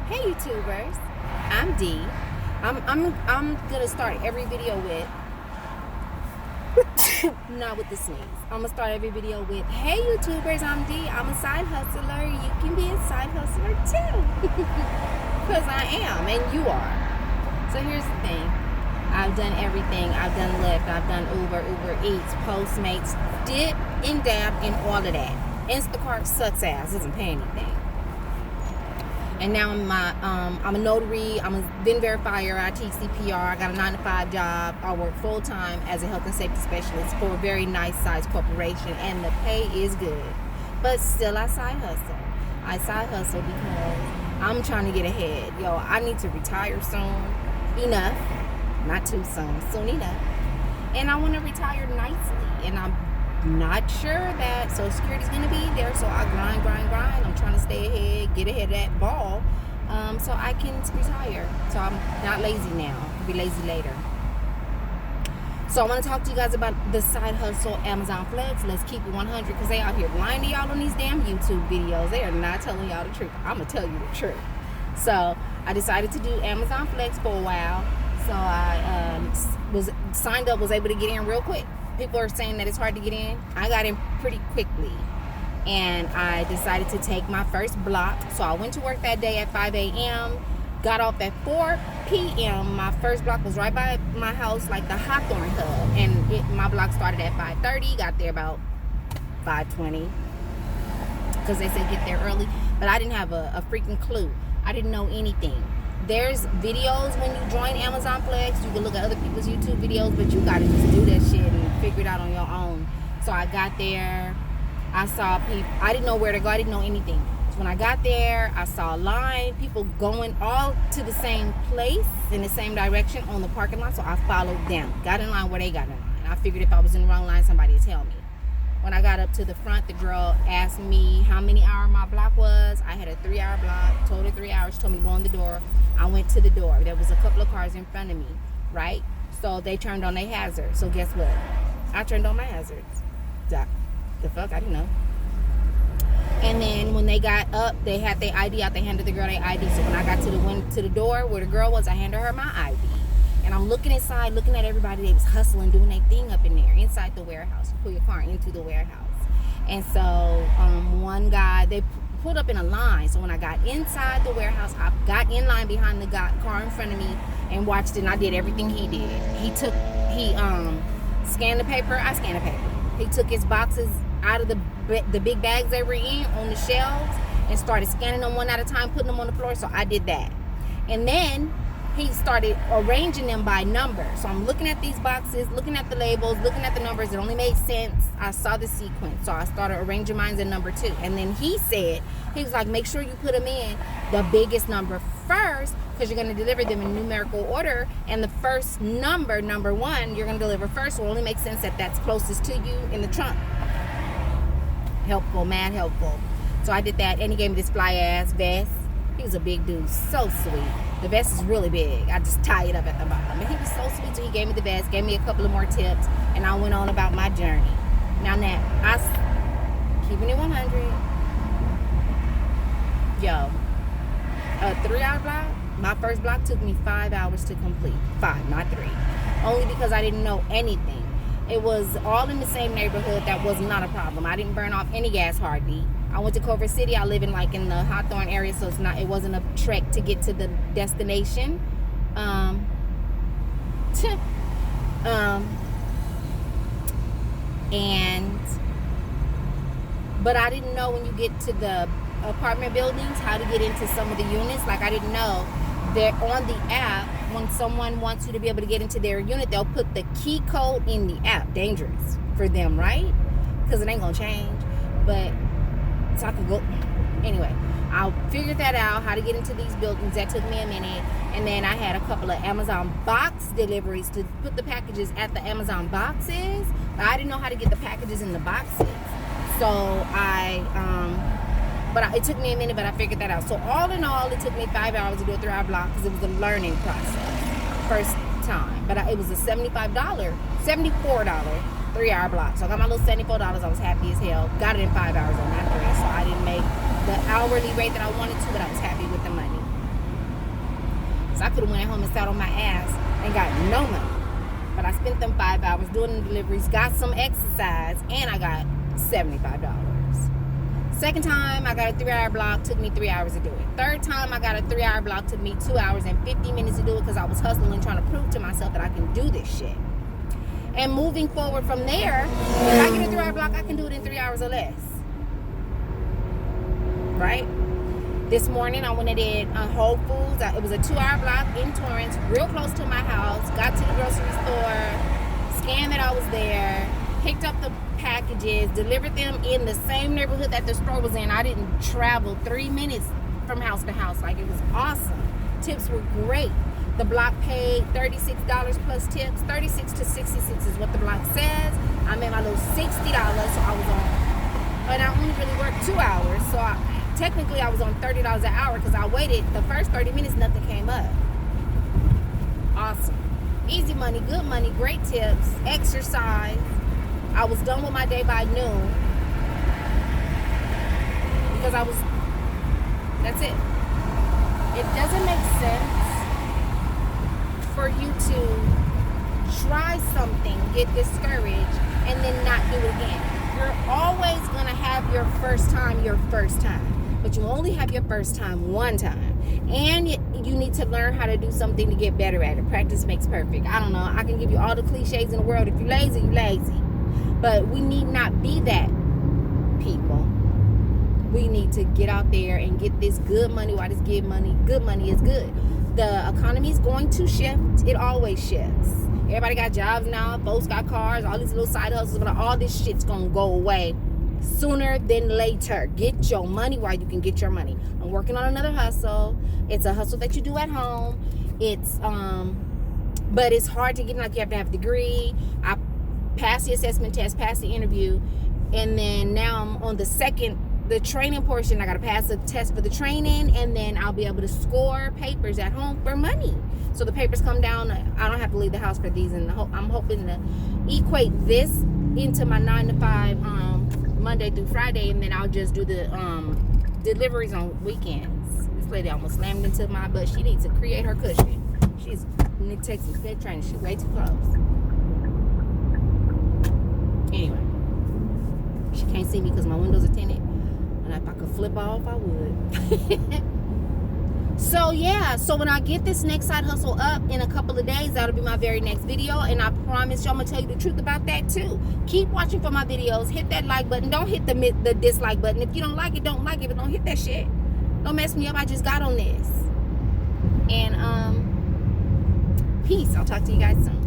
Hey YouTubers, I'm Dee. I'm gonna start every video with not with the sneeze. I'm gonna start every video with hey YouTubers, I'm Dee. I'm a side hustler. You can be a side hustler too. Because I am and you are. So here's the thing. I've done everything. I've done Lyft, I've done Uber Eats, Postmates, dip and dab and all of that. Instacart sucks ass, doesn't pay anything. And now I'm a notary, I'm a VIN verifier, I teach CPR, I got a 9-to-5 job, I work full-time as a health and safety specialist for a very nice sized corporation, and the pay is good. But still I side hustle. I side hustle because I'm trying to get ahead. Yo, I need to retire soon enough, not too soon enough. And I want to retire nicely, and I'm not sure that Social Security is going to be there, so I grind. I'm trying to stay ahead, get ahead of that ball, so I can retire. So I'm not lazy now. I'll be lazy later. So I want to talk to you guys about the side hustle, Amazon Flex. Let's keep it 100 because they out here lying to y'all on these damn YouTube videos. They are not telling y'all the truth. I'm going to tell you the truth. So I decided to do Amazon Flex for a while. So I was signed up, was able to get in real quick. People are saying that it's hard to get in. I got in pretty quickly. And I decided to take my first block. So I went to work that day at 5 a.m., got off at 4 p.m. My first block was right by my house, like the Hawthorne Hub. And my block started at 5:30, got there about 5:20. Because they said get there early. But I didn't have a freaking clue. I didn't know anything. There's videos when you join Amazon Flex. You can look at other people's YouTube videos, but you gotta just do that shit and figure it out on your own. So I got there. I saw people. I didn't know where to go. I didn't know anything. So when I got there, I saw a line, people going all to the same place in the same direction on the parking lot. So I followed them. Got in line where they got in line. I figured if I was in the wrong line, somebody would tell me. When I got up to the front, the girl asked me how many hour my block was. I had a 3-hour block. Told her 3 hours. She told me to go in the door. I went to the door. There was a couple of cars in front of me, right? So they turned on their hazard. So guess what? I turned on my hazards. The fuck? I didn't know. And then when they got up, they had their ID out. They handed the girl their ID. So when I got to the door where the girl was, I handed her my ID. And I'm looking inside, looking at everybody. They was hustling, doing their thing up in there, inside the warehouse. You pull your car into the warehouse. And so one guy, they pulled up in a line. So when I got inside the warehouse, I got in line behind the car in front of me and watched it. And I did everything he did. He scanned the paper. I scanned the paper. He took his boxes out of the big bags they were in on the shelves and started scanning them one at a time, putting them on the floor. So I did that. And then he started arranging them by number. So I'm looking at these boxes, looking at the labels, looking at the numbers. It only made sense. I saw the sequence. So I started arranging mine in number 2. And then he was like, make sure you put them in the biggest number first, because you're going to deliver them in numerical order. And the first number 1, you're going to deliver first. So it only makes sense that that's closest to you in the trunk. Helpful, mad helpful. So I did that. And he gave me this fly ass vest. He was a big dude, so sweet. The vest is really big. I just tie it up at the bottom. But he was so sweet, so he gave me the vest, gave me a couple of more tips, and I went on about my journey. Now, keeping it 100. Yo, a 3-hour block, my first block took me 5 hours to complete. 5, not 3. Only because I didn't know anything. It was all in the same neighborhood. That was not a problem. I didn't burn off any gas hardly. I went to Culver City. I live in in the Hawthorne area, so it wasn't a trek to get to the destination. But I didn't know when you get to the apartment buildings how to get into some of the units. Like I didn't know that on the app, when someone wants you to be able to get into their unit, they'll put the key code in the app. Dangerous for them, right? Because it ain't gonna change. But so I could go. Anyway, I figured that out, how to get into these buildings. That took me a minute. And then I had a couple of Amazon box deliveries to put the packages at the Amazon boxes. But I didn't know how to get the packages in the boxes. So it took me a minute, but I figured that out. So all in all, it took me 5 hours to do a 3-hour block because it was a learning process. First time. But it was a $74 3-hour block. So I got my little $74. I was happy as hell. Got it in 5 hours on that 3. So I didn't make the hourly rate that I wanted to, but I was happy with the money. I could have went home and sat on my ass and got no money. But I spent them 5 hours doing the deliveries, got some exercise, and I got $75. Second time, I got a 3-hour block, took me 3 hours to do it. Third time, I got a 3-hour block, took me 2 hours and 50 minutes to do it because I was hustling, trying to prove to myself that I can do this shit. And moving forward from there, if I get a 3-hour block, I can do it in 3 hours or less. Right? This morning, I went and did Whole Foods. It was a 2-hour block in Torrance, real close to my house. Got to the grocery store, scanned that I was there, picked up the packages, delivered them in the same neighborhood that the store was in. I didn't travel 3 minutes from house to house. Like, it was awesome. Tips were great. The block paid $36 plus tips. 36 to 66 is what the block says. I made my little $60, so I was on, and I only really worked 2 hours, so technically I was on $30 an hour because I waited the first 30 minutes, nothing came up. Awesome. Easy money, good money, great tips, exercise. I was done with my day by noon because that's it. It doesn't make sense for you to try something, get discouraged, and then not do it again. You're always going to have your first time, but you only have your first time one time. And you need to learn how to do something to get better at it. Practice makes perfect. I don't know. I can give you all the cliches in the world. If you're lazy, you're lazy. But we need not be that, people. We need to get out there and get this good money. Why does good money is good? The economy is going to shift. It always shifts. Everybody got jobs now. Folks got cars. All these little side hustles. All this shit's going to go away sooner than later. Get your money while you can get your money. I'm working on another hustle. It's a hustle that you do at home. It's but it's hard to get in. Like, you have to have a degree. I passed the assessment test, passed the interview, and then now I'm on the training portion. I got to pass the test for the training, and then I'll be able to score papers at home for money. So the papers come down. I don't have to leave the house for these, and I'm hoping to equate this into my 9 to 5 Monday through Friday, and then I'll just do the deliveries on weekends. This lady almost slammed into my butt. She needs to create her cushion. She's in Texas Fed training. She's way too close. Anyway, she can't see me because my windows are tinted, and if I could flip off, I would. So yeah, so when I get this next side hustle up in a couple of days, that'll be my very next video, and I promise you I'm gonna tell you the truth about that too. Keep watching for my videos. Hit that like button. Don't hit the dislike button. If you don't like it, don't like it, but don't hit that shit. Don't mess me up. I just got on this. And peace. I'll talk to you guys soon.